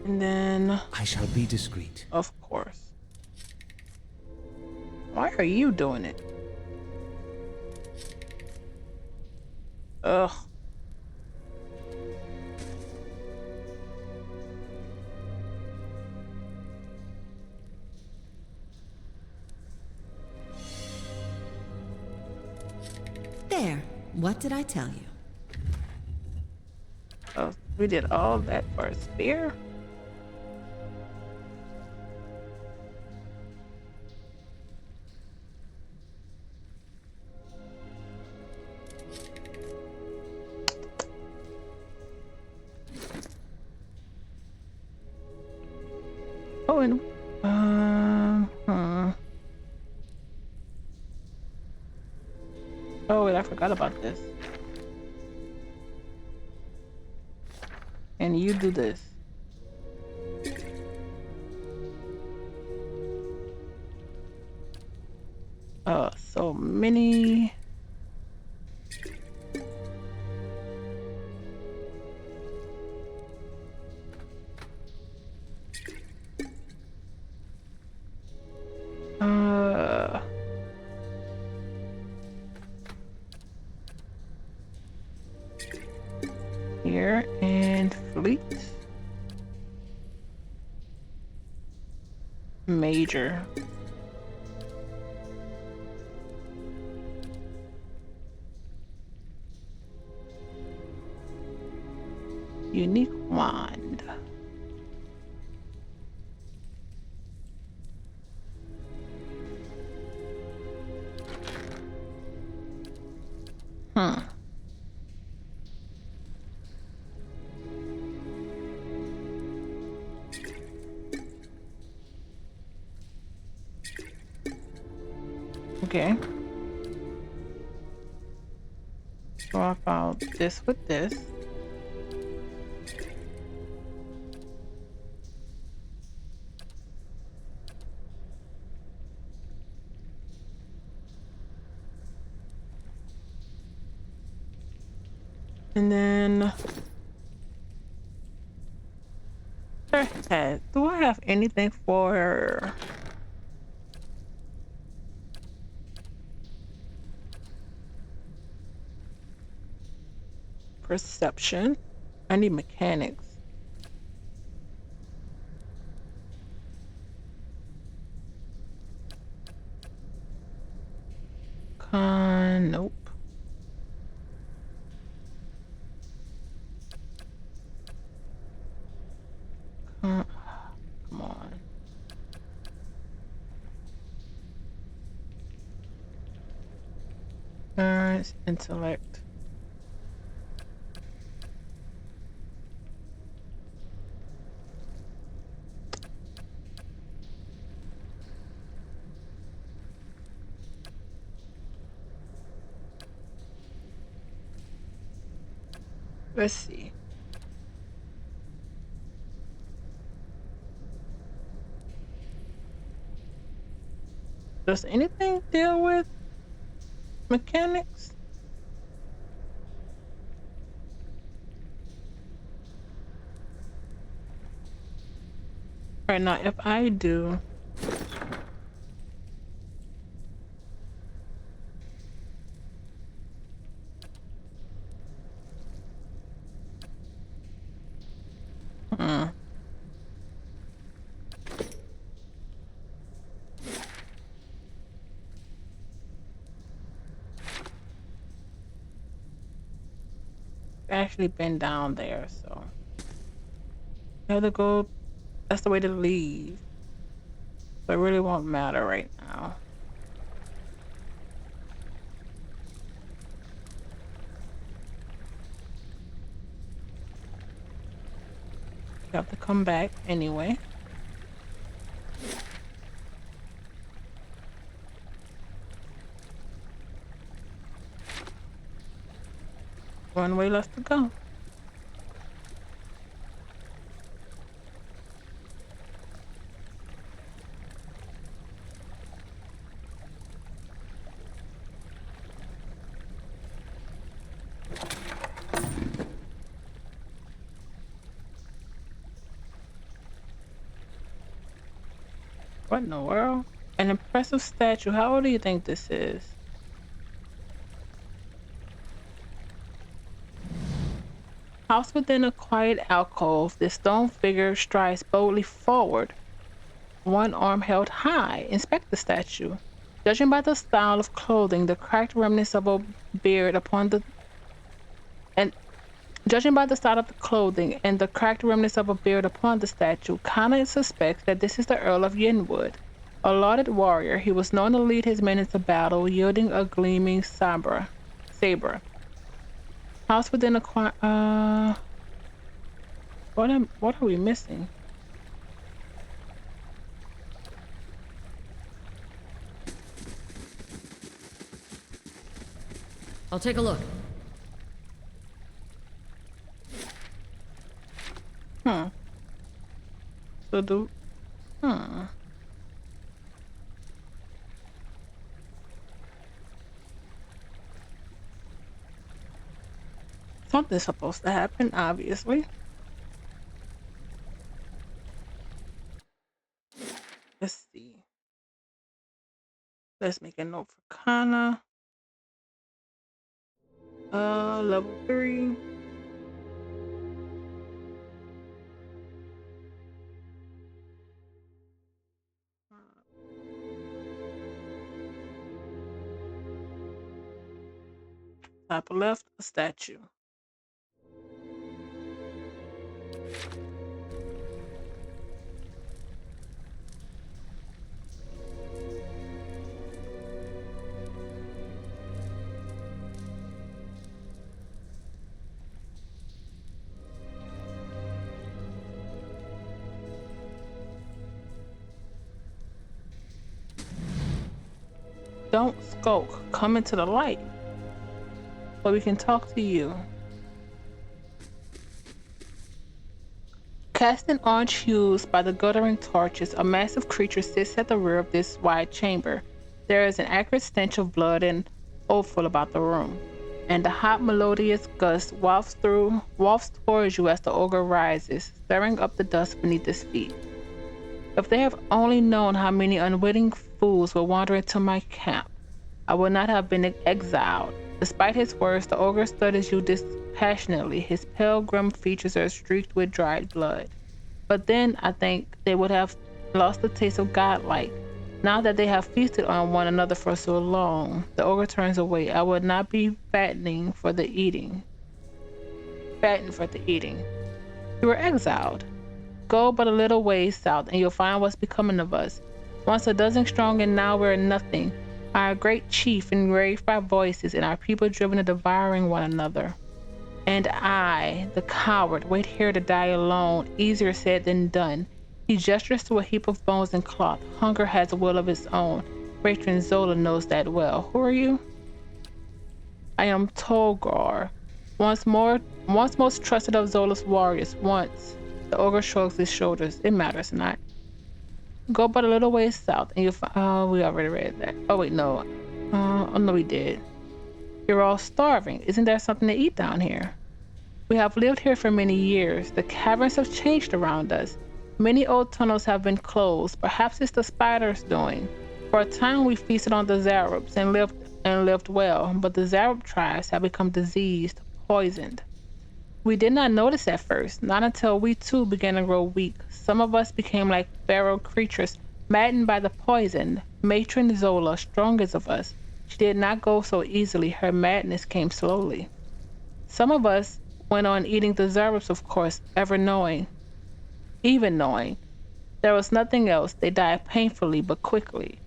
And then, I shall be discreet. of course. Why are you doing it? Ugh. There. What did I tell you? Oh, we did all that for a spear? Oh, and oh wait, I forgot about this. And you do this. So many. Uh, Here and fleet. Major. Unique wand. Hmm. Okay. Swap out this with this. And then do I have anything for perception? I need mechanics. Nope. Come on. Intellect. Let's see. Does anything deal with mechanics? Right now, if I do, hmm. Actually been down there, so I have to go. That's the way to leave. So it really won't matter right now. You have to come back anyway. One way left to go. What in the world? An impressive statue. How old do you think this is? Housed within a quiet alcove, the stone figure strides boldly forward, one arm held high. Inspect the statue. Judging by the style of clothing, the cracked remnants of a beard upon the and judging by the style of the clothing and the cracked remnants of a beard upon the statue, Kana suspects that this is the Earl of Yenwood. A lauded warrior, he was known to lead his men into battle, wielding a gleaming saber. House within a what are we missing? I'll take a look. Hmm. So do something's supposed to happen, obviously. Let's see. Let's make a note for Kana. Level 3. Top left, a statue. Don't skulk. Come into the light so we can talk to you. Casting orange hues by the guttering torches, a massive creature sits at the rear of this wide chamber. There is an acrid stench of blood and offal about the room, and the hot melodious gust wafts towards you as the ogre rises, stirring up the dust beneath his feet. If they have only known how many unwitting fools will wander into my camp, I would not have been exiled. Despite his words, the ogre studies you dispassionately. His pale, grim features are streaked with dried blood. But then I think they would have lost the taste of godlike. Now that they have feasted on one another for so long, the ogre turns away. I would not be fattened for the eating. You were exiled. Go but a little ways south, and you'll find what's becoming of us. Once a dozen strong, and now we're nothing. Our great chief enraged by voices, and our people driven to devouring one another. And I, the coward, wait here to die alone. Easier said than done. He gestures to a heap of bones and cloth. Hunger has a will of its own. Matron Zola knows that well. Who are you? I am Tolgar, once most trusted of Zola's warriors. Once. The ogre shrugs his shoulders. It matters not. Go but a little ways south, and you'll find. Oh, we already read that. Oh wait, no. Oh no, we did. You're all starving. Isn't there something to eat down here? We have lived here for many years. The caverns have changed around us. Many old tunnels have been closed. Perhaps it's the spiders' doing. For a time, we feasted on the Zarubs and lived well, but the Zarub tribes have become diseased, poisoned. We did not notice at first, not until we too began to grow weak. Some of us became like feral creatures, maddened by the poison. Matron Zola, strongest of us, she did not go so easily. Her madness came slowly. Some of us went on eating the Zarubs, of course, even knowing. There was nothing else. They died painfully but quickly.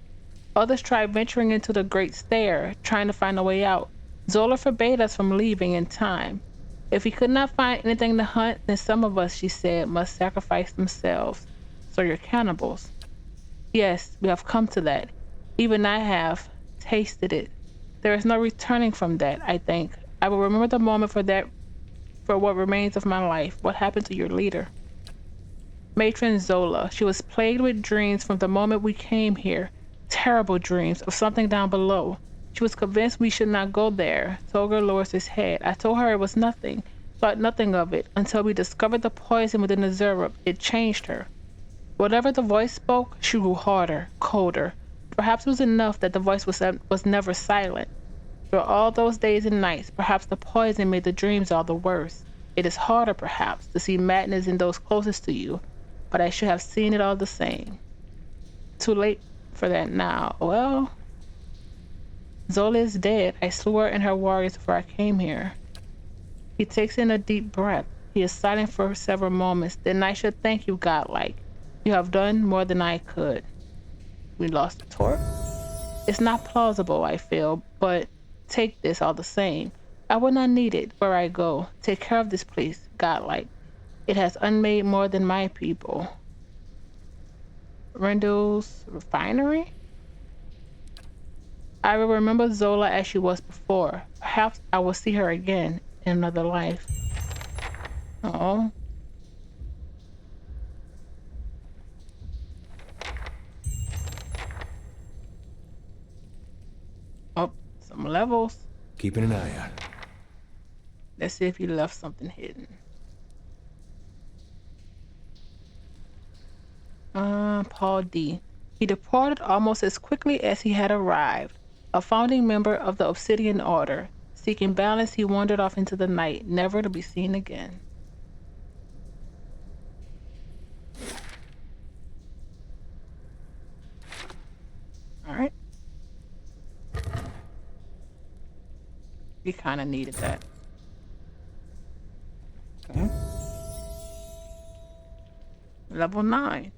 Others tried venturing into the Great Stair, trying to find a way out. Zola forbade us from leaving in time. If we could not find anything to hunt, then some of us, she said, must sacrifice themselves. So you're cannibals. Yes, we have come to that. Even I have tasted it. There is no returning from that, I think. I will remember the moment for what remains of my life. What happened to your leader? Matron Zola. She was plagued with dreams from the moment we came here. Terrible dreams of something down below. She was convinced we should not go there. Toger lowers his head. I told her it was nothing, thought nothing of it, until we discovered the poison within the Zerub. It changed her. Whatever the voice spoke, she grew harder, colder. Perhaps it was enough that the voice was never silent. Through all those days and nights, perhaps the poison made the dreams all the worse. It is harder, perhaps, to see madness in those closest to you, but I should have seen it all the same. Too late for that now. Well, Zola is dead. I slew her and her warriors before I came here. He takes in a deep breath. He is silent for several moments. Then I should thank you, godlike. You have done more than I could. We lost the torch. It's not plausible, I feel, but take this all the same. I will not need it where I go. Take care of this place, godlike. It has unmade more than my people. Rendell's refinery? I will remember Zola as she was before. Perhaps I will see her again in another life. Oh. Oh, some levels. Keeping an eye out. Let's see if he left something hidden. Paul D. He departed almost as quickly as he had arrived. A founding member of the Obsidian Order. Seeking balance, he wandered off into the night, never to be seen again. All right. We kind of needed that. Okay. Level 9.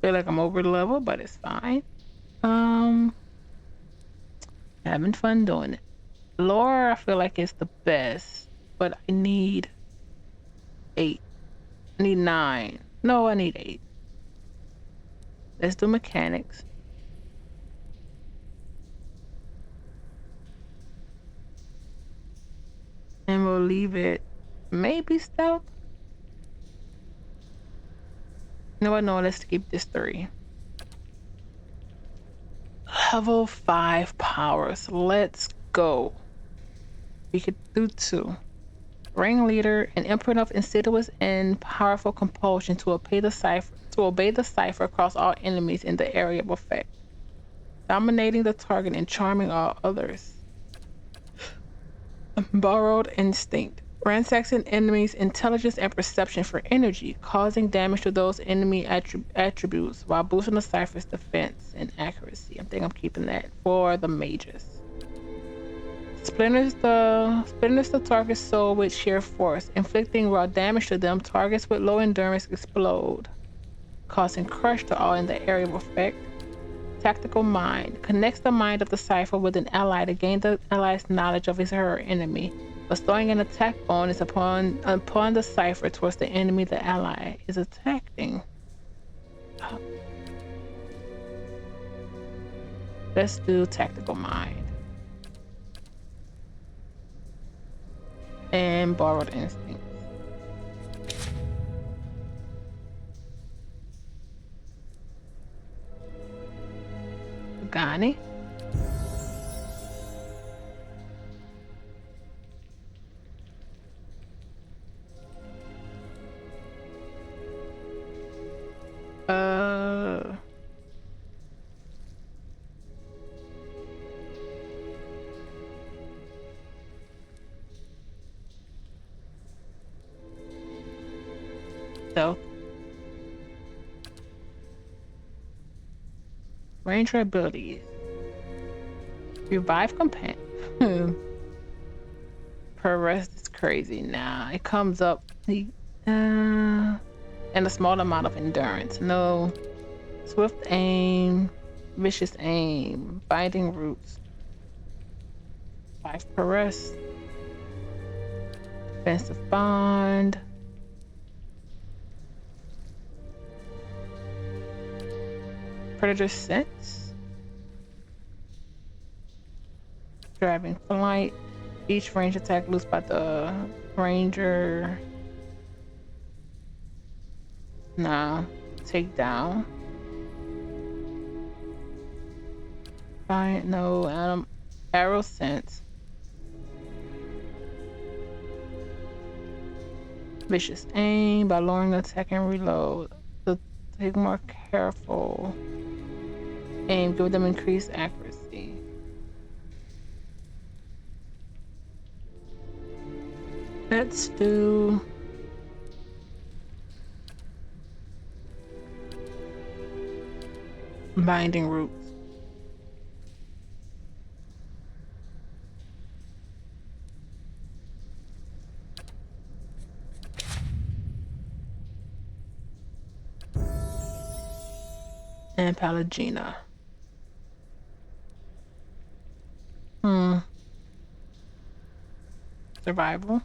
Feel like I'm over the level, but it's fine. Having fun doing it. Lore, I feel like it's the best, but I need 8. I need 9. No, I need 8. Let's do mechanics. And we'll leave it maybe stealth. No, let's keep this 3. Level 5 powers. Let's go. We could do 2. Ringleader, an imprint of insidious and powerful compulsion to obey the cipher across all enemies in the area of effect. Dominating the target and charming all others. Borrowed instinct. Ransacking enemies' intelligence and perception for energy, causing damage to those enemy attributes while boosting the cipher's defense and accuracy. I think I'm keeping that for the mages. Splinters the target's soul with sheer force, inflicting raw damage to them. Targets with low endurance explode, causing crush to all in the area of effect. Tactical mind. Connects the mind of the cipher with an ally to gain the ally's knowledge of his or her enemy, bestowing an attack bonus upon the cipher towards the enemy the ally is attacking. Let's do tactical mind. And borrowed instinct. Gani. So ranger abilities. Revive companion. Per rest is crazy. Nah, it comes up and a small amount of endurance. No. Swift aim, vicious aim, binding roots. 5 per rest. Defensive bond. Predator sense. Driving flight. Each range attack loosed by the ranger. Nah. Take down. Fine. No. Arrow sense. Vicious aim by lowering attack and reload. So take more careful aim, give them increased accuracy. Let's do binding roots. And Palagina. Survival.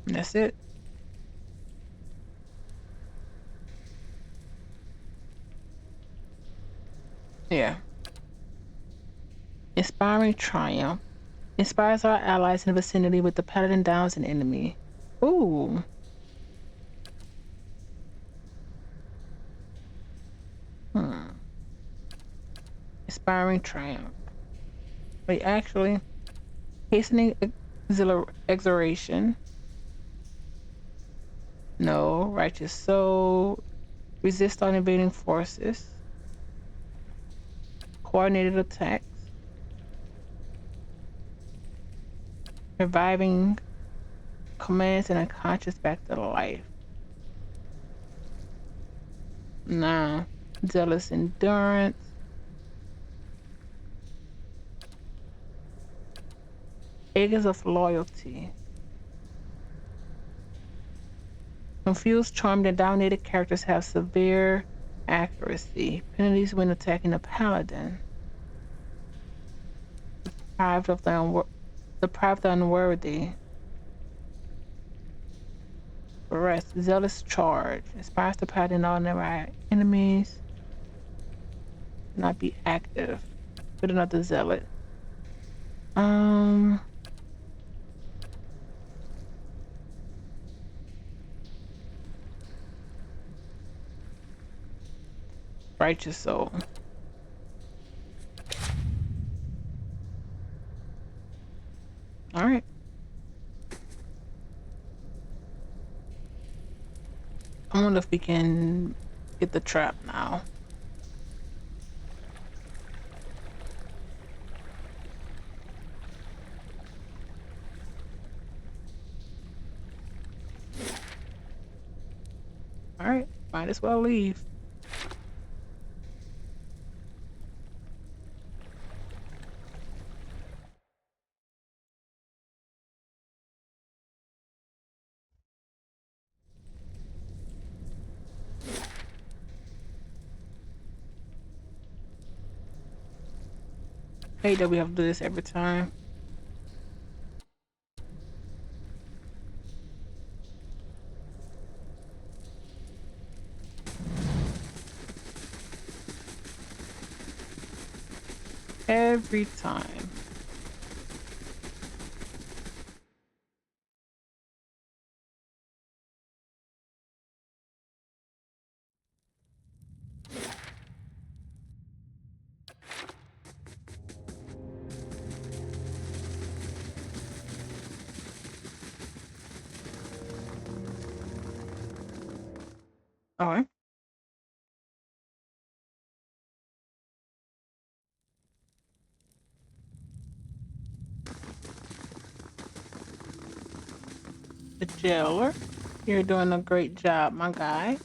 And that's it. Yeah. Inspiring triumph. Inspires our allies in the vicinity with the paladin downs an enemy. Ooh. Inspiring triumph. Wait, actually, hastening exhilaration. No. Righteous soul. Resist on invading forces. Coordinated attacks. Reviving commands an unconscious back to life. Nah. Zealous endurance. Acres of loyalty. Confused, charmed, and dominated characters have severe accuracy. Penalties when attacking a paladin. Deprived of the unworthy. Arrest. Zealous charge. Inspires the paladin all nearby enemies. Not be active. Put another zealot. Righteous soul. All right. I wonder if we can get the trap now. All right. Might as well leave. Hate that we have to do this every time. Every time. All right. The jailer. You're doing a great job, my guy.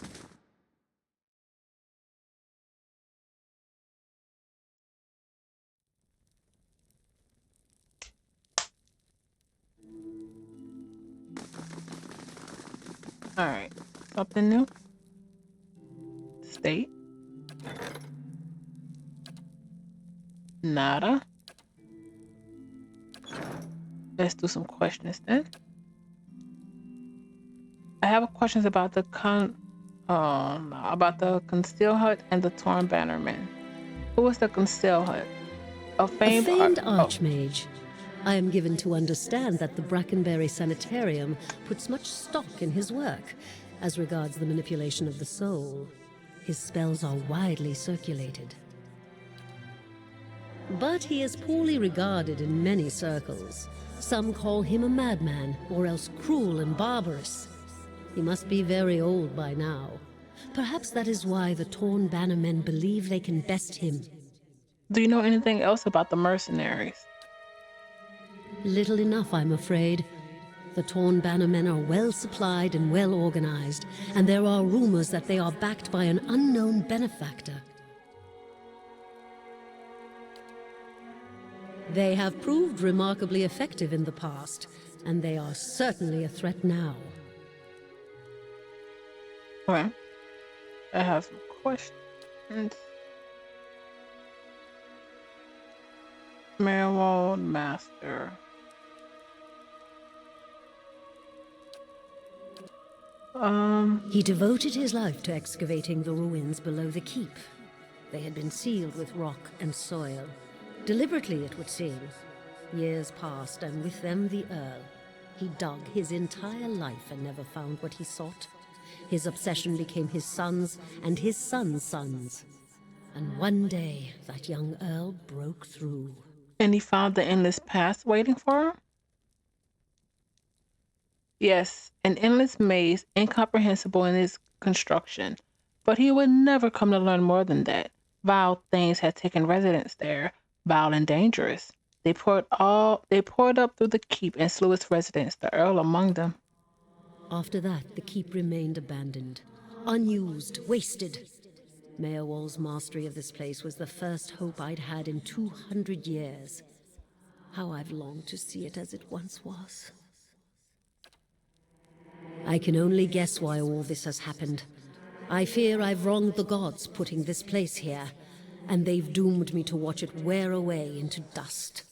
All right. Something new? State. Nada. Let's do some questions then. I have questions about the conceal hut and the torn bannerman. Who was the conceal hut? A A famed, famed archmage. I am given to understand that the Brackenberry Sanitarium puts much stock in his work as regards the manipulation of the soul. His spells are widely circulated. But he is poorly regarded in many circles. Some call him a madman, or else cruel and barbarous. He must be very old by now. Perhaps that is why the Torn Bannermen believe they can best him. Do you know anything else about the mercenaries? Little enough, I'm afraid. The Torn Bannermen are well supplied and well organized, and there are rumors that they are backed by an unknown benefactor. They have proved remarkably effective in the past, and they are certainly a threat now. Okay. I have some questions. Merewald Master. He devoted his life to excavating the ruins below the keep. They had been sealed with rock and soil. Deliberately, it would seem. Years passed, and with them the Earl. He dug his entire life and never found what he sought. His obsession became his sons and his sons' sons. And one day, that young Earl broke through. And he found the endless path waiting for him? Yes, an endless maze, incomprehensible in its construction. But he would never come to learn more than that. Vile things had taken residence there, vile and dangerous. They poured up through the keep and slew its residents, the Earl among them. After that, the keep remained abandoned, unused, wasted. Meowall's mastery of this place was the first hope I'd had in 200 years. How I've longed to see it as it once was. I can only guess why all this has happened. I fear I've wronged the gods putting this place here, and they've doomed me to watch it wear away into dust.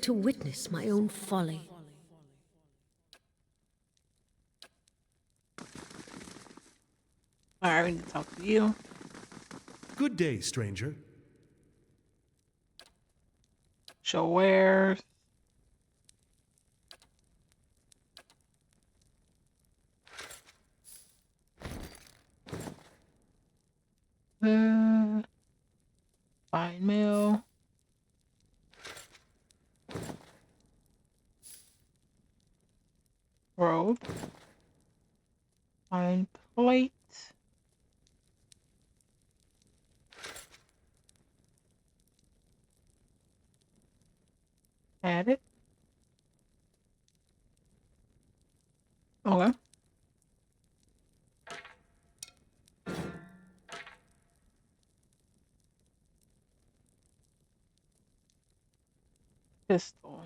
To witness my own folly. Alright, we need to talk to you. Good day, stranger. Show wares. Fine mail. Robe. Fine plate. Add it. Okay. Pistol.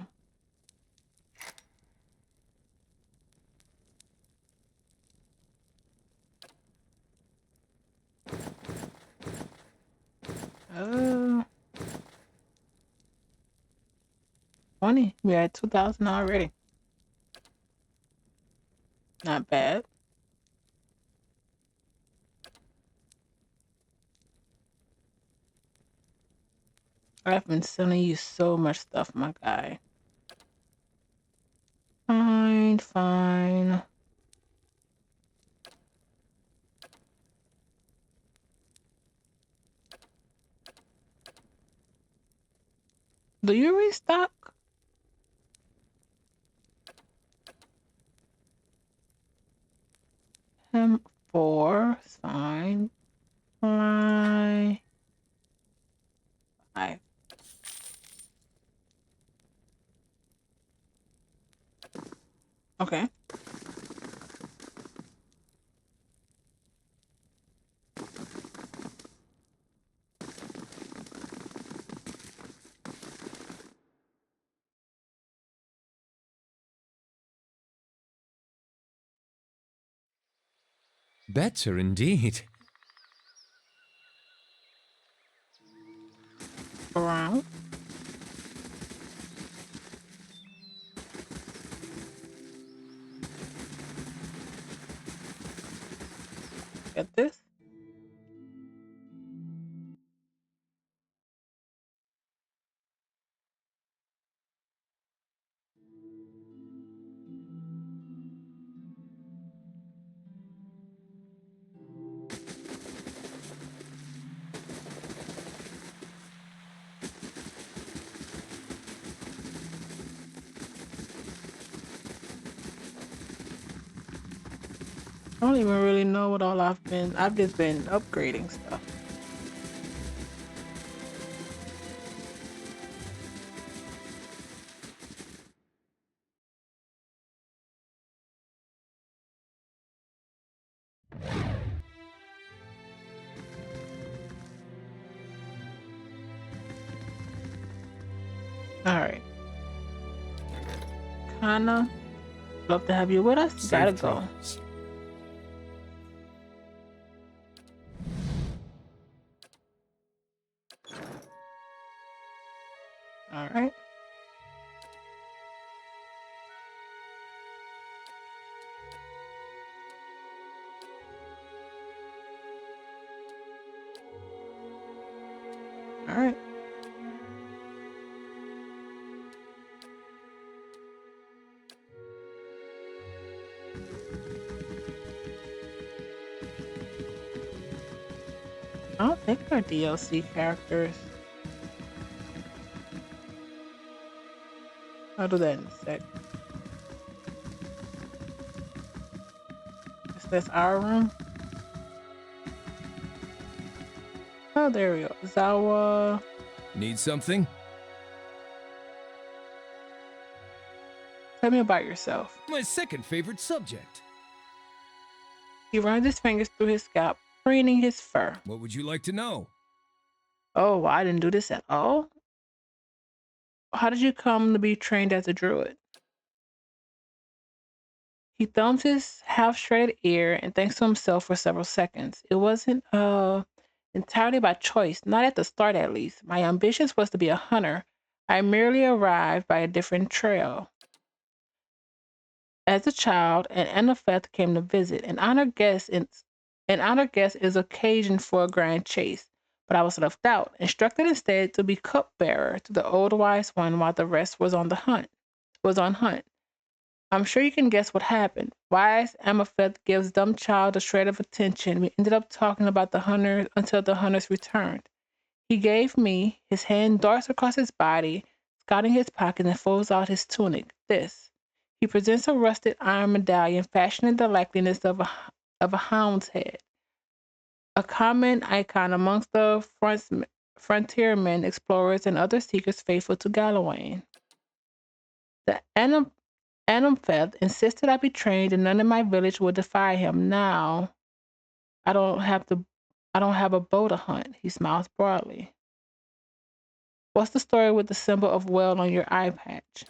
Uh, 20. We had 2,000 already. Not bad. I've been selling you so much stuff, my guy. Fine, fine. Do you restock? Him 4, fine. Fly. 5. Okay. Better indeed. Around. Get this. I don't even really know what all I've just been upgrading stuff. All right. Kana, love to have you with us. You gotta Safe go. travels. All right. All right. I don't think they're DLC characters. I'll do that in a sec. Is this our room? Oh, there we go. Zawa. Need something? Tell me about yourself. My second favorite subject. He runs his fingers through his scalp, preening his fur. What would you like to know? Oh, well, I didn't do this at all. How did you come to be trained as a druid? He thumbs his half-shredded ear and thinks to himself for several seconds. It wasn't entirely by choice, not at the start at least. My ambition was to be a hunter. I merely arrived by a different trail. As a child, an Anafeth came to visit. An honored guest is occasion for a grand chase. But I was left out, instructed instead to be cupbearer to the old wise one while the rest was on hunt. I'm sure you can guess what happened. Wise Amethst gives dumb child a shred of attention. We ended up talking about the hunters until the hunters returned. He gave me, his hand darts across his body, scouting his pocket and folds out his tunic. This. He presents a rusted iron medallion fashioned in the likeness of a hound's head, a common icon amongst the frontiermen, explorers, and other seekers faithful to Gallowayne. The Anumfeth insisted I be trained and none in my village would defy him. Now I don't have to I don't have a bow to hunt. He smiles broadly. What's the story with the symbol of whale on your eye patch?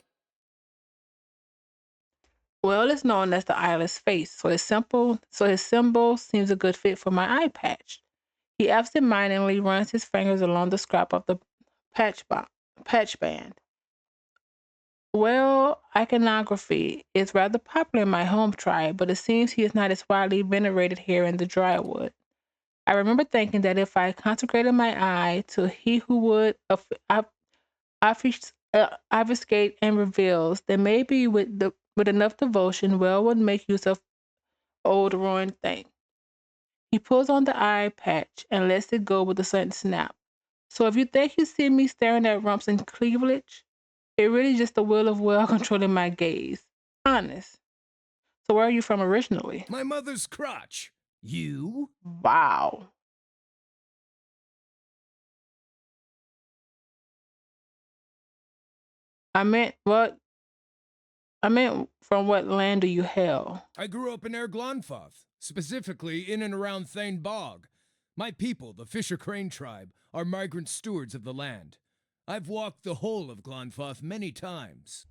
Whale is known as the eyeless face, so his symbol seems a good fit for my eye patch. He absentmindedly runs his fingers along the scrap of the patch band. Well, iconography is rather popular in my home tribe, but it seems he is not as widely venerated here in the Drywood. I remember thinking that if I consecrated my eye to he who would obfuscate and reveals, then maybe with enough devotion, Will would make use of old ruined thing. He pulls on the eye patch and lets it go with a sudden snap. So if you think you see me staring at rumps and cleavage, it really just the will of Will controlling my gaze. Honest. So where are you from originally? My mother's crotch. You? Wow. I meant what? I meant from what land do you hail? I grew up in Glonfoth, specifically in and around Thane Bog. My people, the Fisher Crane tribe, are migrant stewards of the land. I've walked the whole of Glonfoth many times.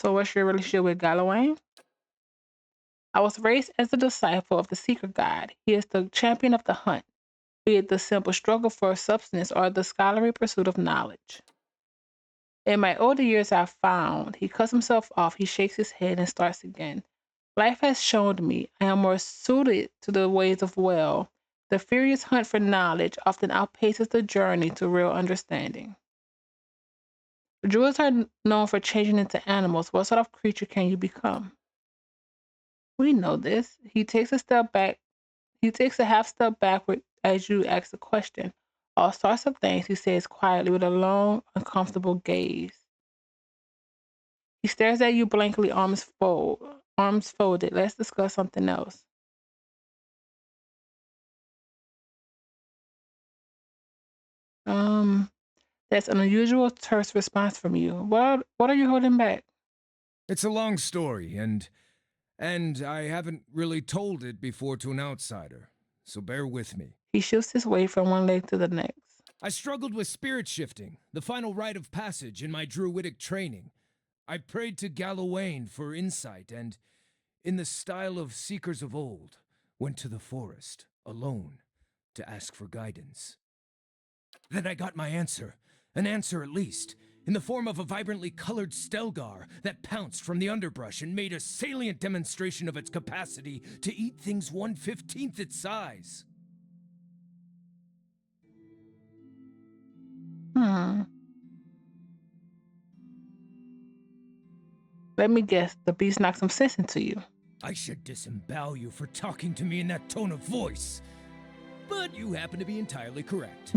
So what's your relationship with Gallowayne? I was raised as a disciple of the Seeker God. He is the champion of the hunt, be it the simple struggle for substance or the scholarly pursuit of knowledge. In my older years, I've found he cuts himself off, he shakes his head and starts again. Life has shown me I am more suited to the ways of well. The furious hunt for knowledge often outpaces the journey to real understanding. Druids are known for changing into animals. What sort of creature can you become? We know this. He takes a step back. He takes a half step backward as you ask the question. All sorts of things, he says quietly with a long, uncomfortable gaze. He stares at you blankly, arms folded. arms folded. Let's discuss something else. Um, that's an unusual terse response from you. What are you holding back? It's a long story, and I haven't really told it before to an outsider, so bear with me. He shifts his weight from one leg to the next. I struggled with spirit shifting, the final rite of passage in my druidic training. I prayed to Galawain for insight and, in the style of seekers of old, went to the forest, alone, to ask for guidance. Then I got my answer, an answer at least, in the form of a vibrantly colored Stelgar that pounced from the underbrush and made a salient demonstration of its capacity to eat things 1/15th its size. Hmm. Let me guess. The beast knocked some sense into you. I should disembowel you for talking to me in that tone of voice, but you happen to be entirely correct.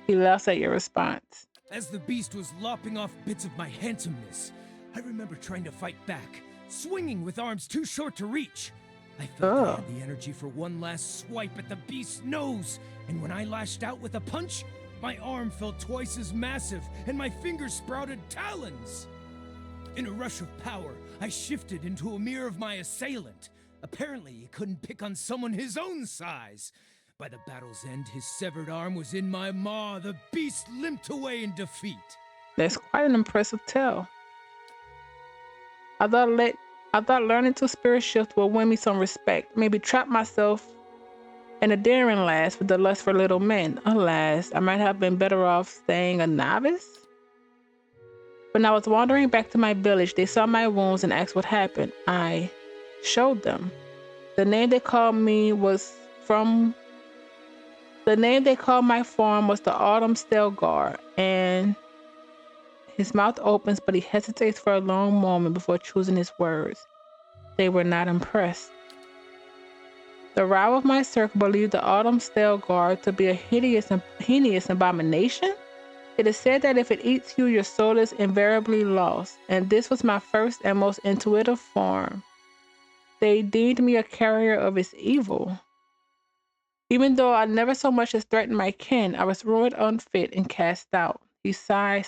He laughs at your response. As the beast was lopping off bits of my handsomeness, I remember trying to fight back, swinging with arms too short to reach. I felt I had the energy for one last swipe at the beast's nose, and when I lashed out with a punch, my arm felt twice as massive, and my fingers sprouted talons. In a rush of power, I shifted into a mirror of my assailant. Apparently, he couldn't pick on someone his own size. By the battle's end, his severed arm was in my maw. The beast limped away in defeat. That's quite an impressive tale. I thought learning to spirit shift will win me some respect. Maybe trap myself in a daring lass with the lust for little men. Alas, I might have been better off staying a novice. When I was wandering back to my village, they saw my wounds and asked what happened. I showed them. The name they called my form was the Autumn Stelgar, and his mouth opens, but he hesitates for a long moment before choosing his words. They were not impressed. The Rao of my circle believed the Autumn Stelgar to be a heinous abomination. It is said that if it eats you, your soul is invariably lost, and this was my first and most intuitive form. They deemed me a carrier of its evil. Even though I never so much as threatened my kin, I was ruled unfit and cast out. He sighed,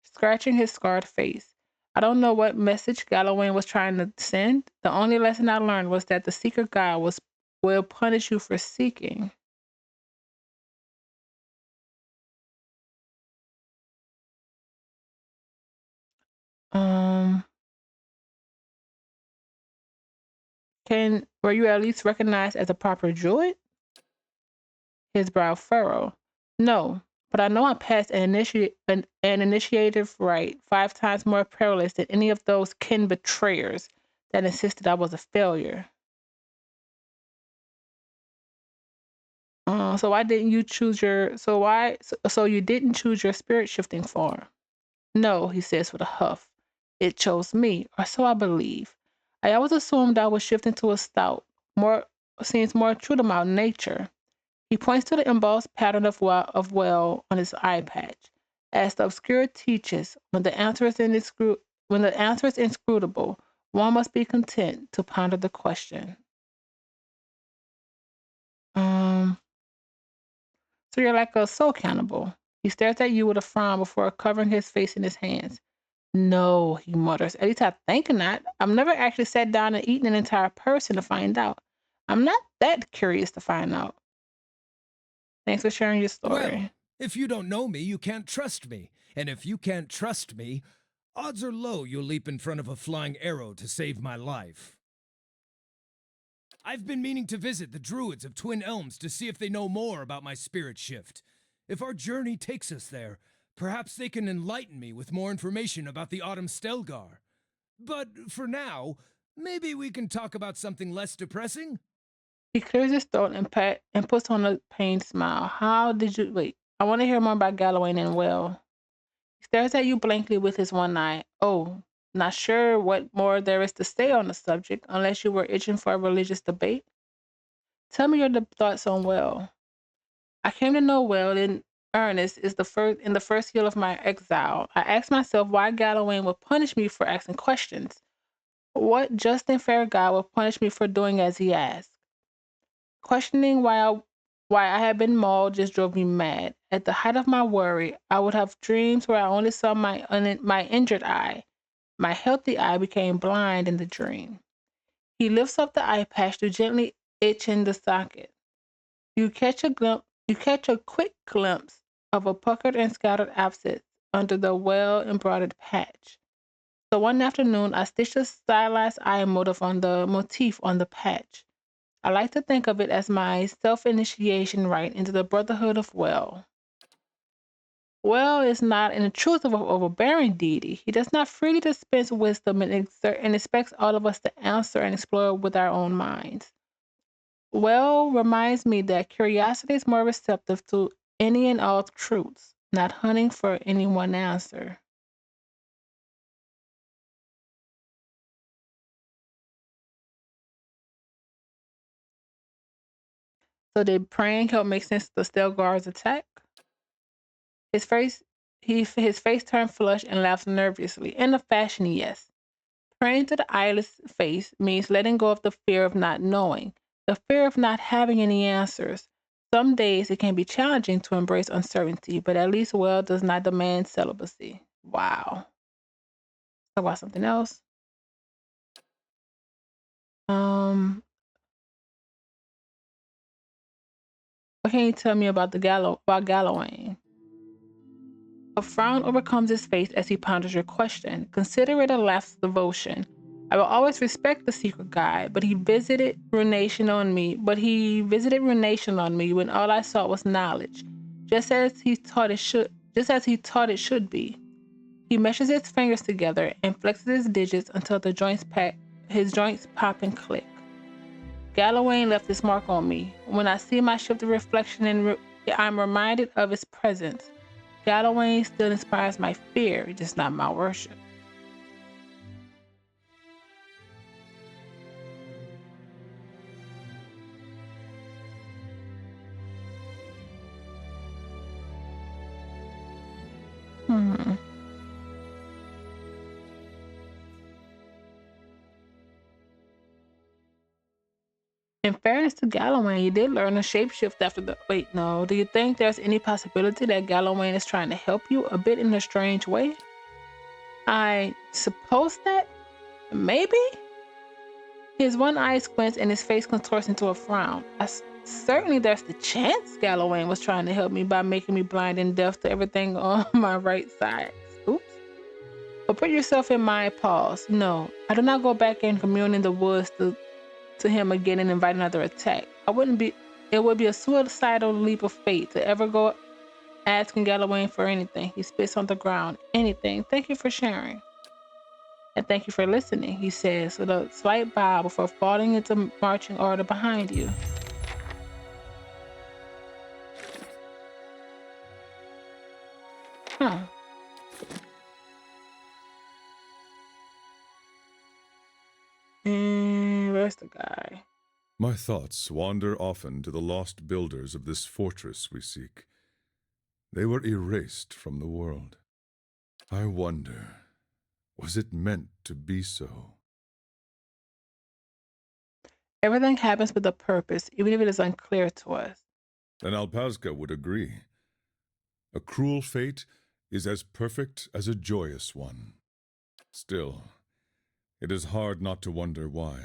scratching his scarred face. I don't know what message Galawain was trying to send. The only lesson I learned was that the seeker god will punish you for seeking. Um, were you at least recognized as a proper druid? His brow furrowed. No, but I know I passed an initiative rite 5 times more perilous than any of those kin betrayers that insisted I was a failure. So why didn't you choose your? So you didn't choose your spirit shifting form? No, he says with a huff. It chose me, or so I believe. I always assumed I was shifting to a stout, seems more true to my nature. He points to the embossed pattern of well on his eye patch. As the obscure teaches, when the answer is inscrutable, one must be content to ponder the question. Um, so you're like a soul cannibal. He stares at you with a frown before covering his face in his hands. No, he mutters. At least I think not. I've never actually sat down and eaten an entire person to find out. I'm not that curious to find out. Thanks for sharing your story. Well, if you don't know me, you can't trust me. And if you can't trust me, odds are low you'll leap in front of a flying arrow to save my life. I've been meaning to visit the druids of Twin Elms to see if they know more about my spirit shift. If our journey takes us there, perhaps they can enlighten me with more information about the Autumn Stelgar. But for now, maybe we can talk about something less depressing? He clears his throat and puts on a pained smile. How did you wait? I want to hear more about Galloway and Will. He stares at you blankly with his one eye. Oh, not sure what more there is to say on the subject, unless you were itching for a religious debate. Tell me your thoughts on Will. I came to know Will in earnest is the first year of my exile. I asked myself why Galloway would punish me for asking questions. What just and fair God would punish me for doing as he asked? Questioning why I had been mauled just drove me mad. At the height of my worry, I would have dreams where I only saw my injured eye. My healthy eye became blind in the dream. He lifts up the eye patch to gently itch in the socket. You catch a quick glimpse of a puckered and scattered abscess under the well-embroidered patch. So one afternoon, I stitched a stylized eye motif on the patch. I like to think of it as my self-initiation rite into the brotherhood of Well. Well is not an intrusive or overbearing deity. He does not freely dispense wisdom and expects all of us to answer and explore with our own minds. Well reminds me that curiosity is more receptive to any and all truths, not hunting for any one answer. So did praying help make sense of the Stelgar's attack? His face his face turned flushed and laughed nervously. In a fashion, yes. Praying to the eyeless face means letting go of the fear of not knowing, the fear of not having any answers. Some days it can be challenging to embrace uncertainty, but at least Well does not demand celibacy. Wow. Talk about something else. Um, what can you tell me about Gallowayne? A frown overcomes his face as he ponders your question. Consider it a lapse of devotion. I will always respect the secret guide, but he visited ruination on me. When all I sought was knowledge, just as he taught it should be. He meshes his fingers together and flexes his digits until his joints pop and click. Gallowayne left his mark on me. When I see my shifted reflection I'm reminded of his presence. Gallowayne still inspires my fear, just not my worship. Hmm. In fairness to Gallowayne, he did learn to shapeshift after the. Wait, no. Do you think there's any possibility that Gallowayne is trying to help you a bit in a strange way? I suppose that? Maybe? His one eye squints and his face contorts into a frown. Certainly there's the chance Gallowayne was trying to help me by making me blind and deaf to everything on my right side. Oops. But put yourself in my pause. No, I do not go back and commune in the woods to him again and invite another attack. It would be a suicidal leap of faith to ever go asking Gallowayne for anything. He spits on the ground. Anything. Thank you for sharing. And thank you for listening, he says with a slight bow before falling into marching order behind you. Huh. And where's the guy? My thoughts wander often to the lost builders of this fortress we seek. They were erased from the world. I wonder, was it meant to be so? Everything happens with a purpose, even if it is unclear to us. Then Alpazka would agree. A cruel fate is as perfect as a joyous one. Still, it is hard not to wonder why.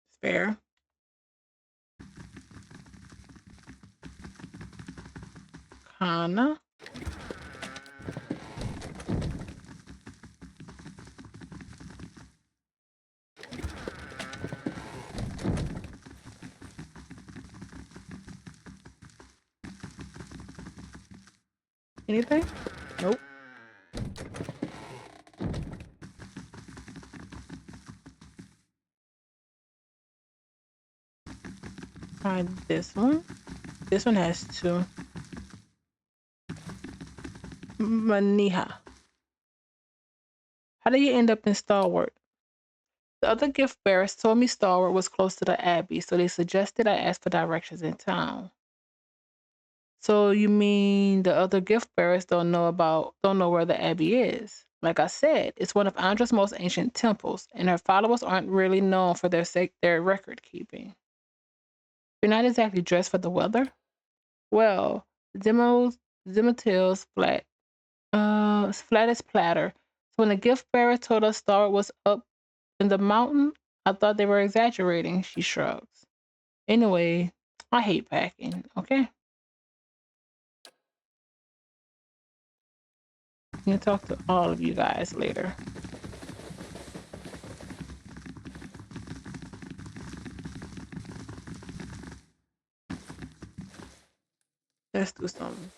It's fair. Kana. Anything? Nope. Try this one. This one has two. Maniha. How did you end up in Stalwart? The other gift bearers told me Stalwart was close to the Abbey, so they suggested I ask for directions in town. So you mean the other gift bearers don't know where the Abbey is? Like I said, it's one of Andra's most ancient temples, and her followers aren't really known for their record keeping. You're not exactly dressed for the weather? Well, Zimotil's flat as platter. So when the gift bearer told us Star was up in the mountain, I thought they were exaggerating, she shrugs. Anyway, I hate packing, okay? I'm gonna talk to all of you guys later. Let's do something.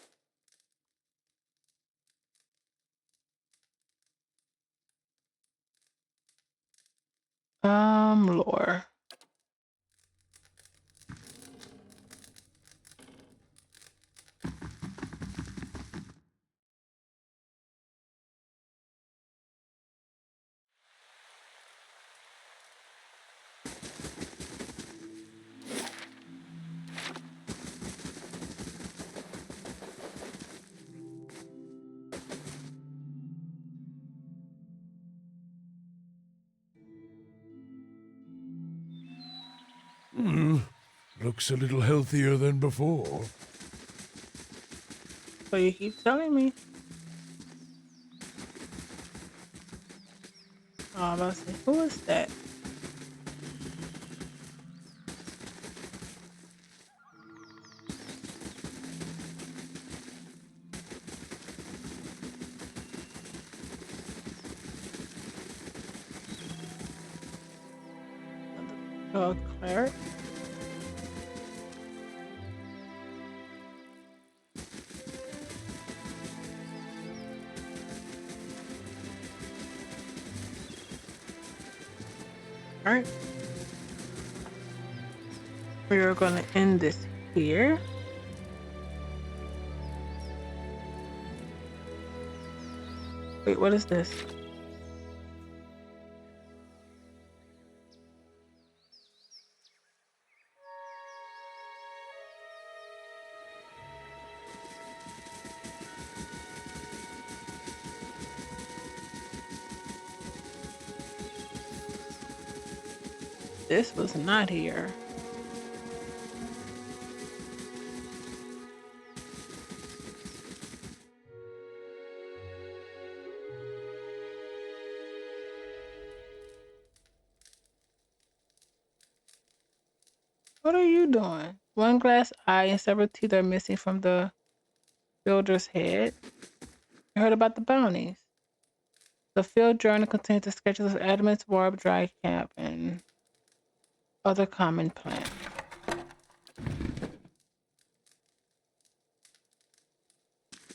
Lore. Looks a little healthier than before. So you keep telling me. Oh, I was about to say, who is that? Cleric? Alright. We're gonna end this here. Wait, what is this? This was not here. What are you doing? One glass eye and several teeth are missing from the builder's head. You heard about the bounties. The field journal contains the sketches of Adamant's warp dry camp and other common plants.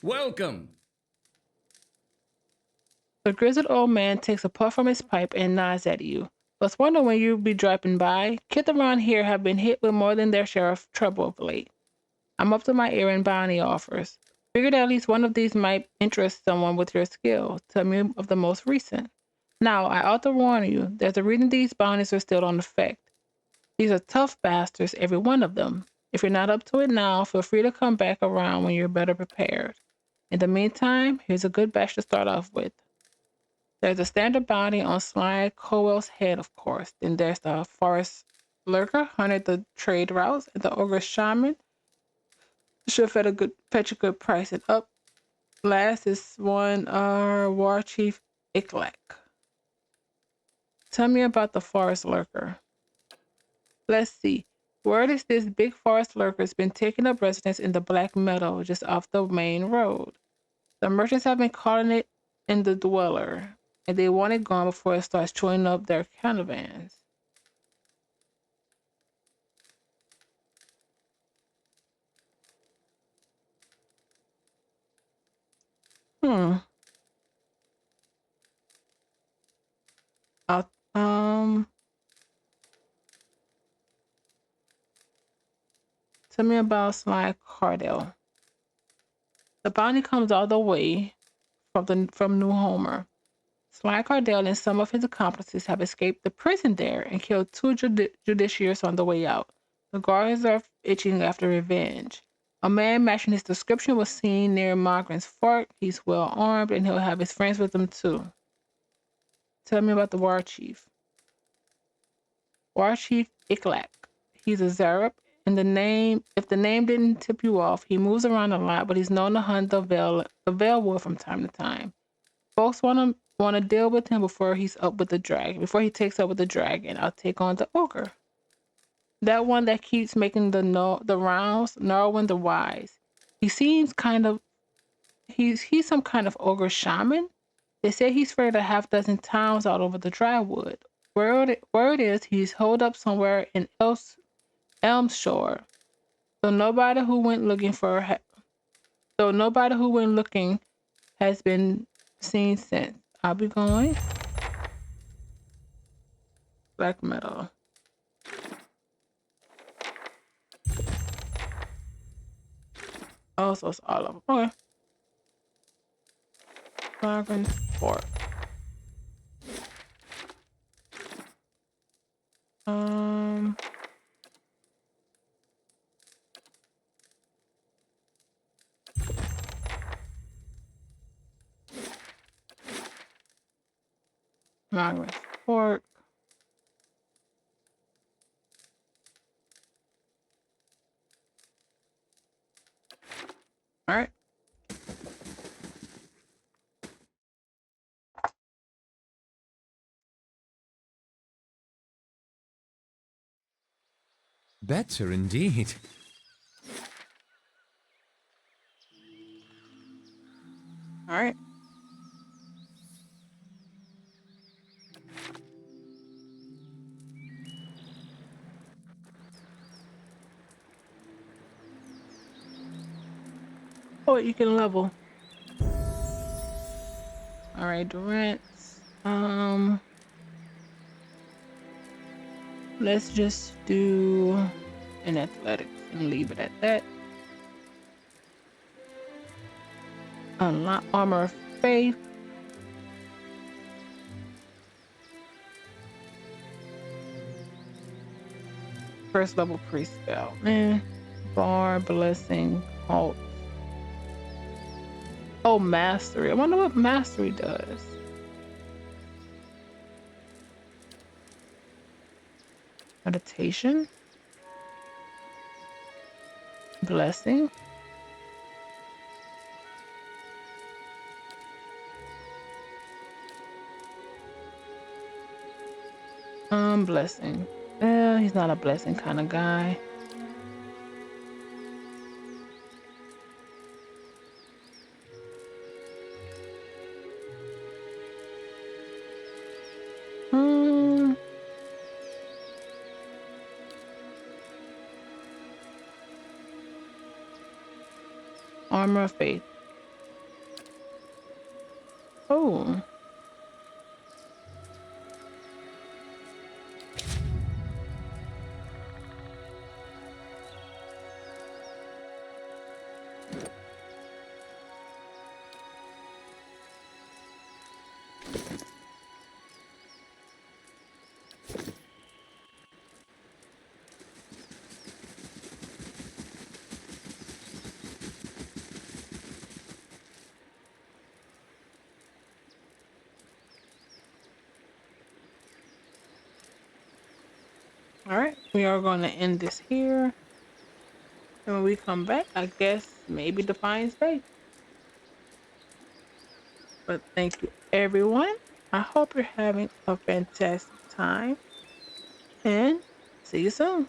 Welcome. The grizzled old man takes a puff from his pipe and nods at you. Was wondering when you'd be dropping by. Kids around here have been hit with more than their share of trouble of late. I'm up to my ear in bounty offers. Figured at least one of these might interest someone with your skill. Tell me of the most recent. Now, I ought to warn you, there's a reason these bounties are still on effect. These are tough bastards, every one of them. If you're not up to it now, feel free to come back around when you're better prepared. In the meantime, here's a good batch to start off with. There's a standard bounty on Sly Cowell's head, of course. Then there's the forest lurker, hunted the trade routes, and the ogre shaman. Should fetch a good price. And up last is one war chief Iklak. Tell me about the forest lurker. Let's see. Word is this big forest lurker's been taking up residence in the Black Meadow just off the main road. The merchants have been calling it in the dweller, and they want it gone before it starts chewing up their caravans. Hmm. I'll, tell me about Sly Cardell. The bounty comes all the way from New Homer. Sly Cardell and some of his accomplices have escaped the prison there and killed two judiciaries on the way out. The guards are itching after revenge. A man matching his description was seen near Margaret's fort. He's well armed and he'll have his friends with him too. Tell me about the war chief. War Chief Iklak. He's a Zarab, and if the name didn't tip you off, he moves around a lot, but he's known to hunt the Veil Wolf from time to time. Folks want to deal with him before he's up with the dragon. Before he takes up with the dragon, I'll take on the ogre. That one that keeps making the rounds, Narwin the Wise. He seems kind of he's some kind of ogre shaman. They say he's spread a half dozen towns all over the drywood. Word is he's holed up somewhere in Elm's Shore. So nobody who went looking has been seen since. I'll be going. Black metal. Oh, so it's all of them. Okay. Margaret's Fort. Margaret's Fort. All right. Better indeed. All right. Oh, you can level. All right, Durant's. Let's just do an athletics and leave it at that. Unlock armor of faith. First level priest spell. Man. Bar, blessing, halt. Oh, mastery. I wonder what mastery does. Meditation. Blessing. Blessing. He's not a blessing kind of guy. Armor of faith. Oh. All right, we are going to end this here. And when we come back, I guess maybe Defiance Bay. But thank you, everyone. I hope you're having a fantastic time. And see you soon.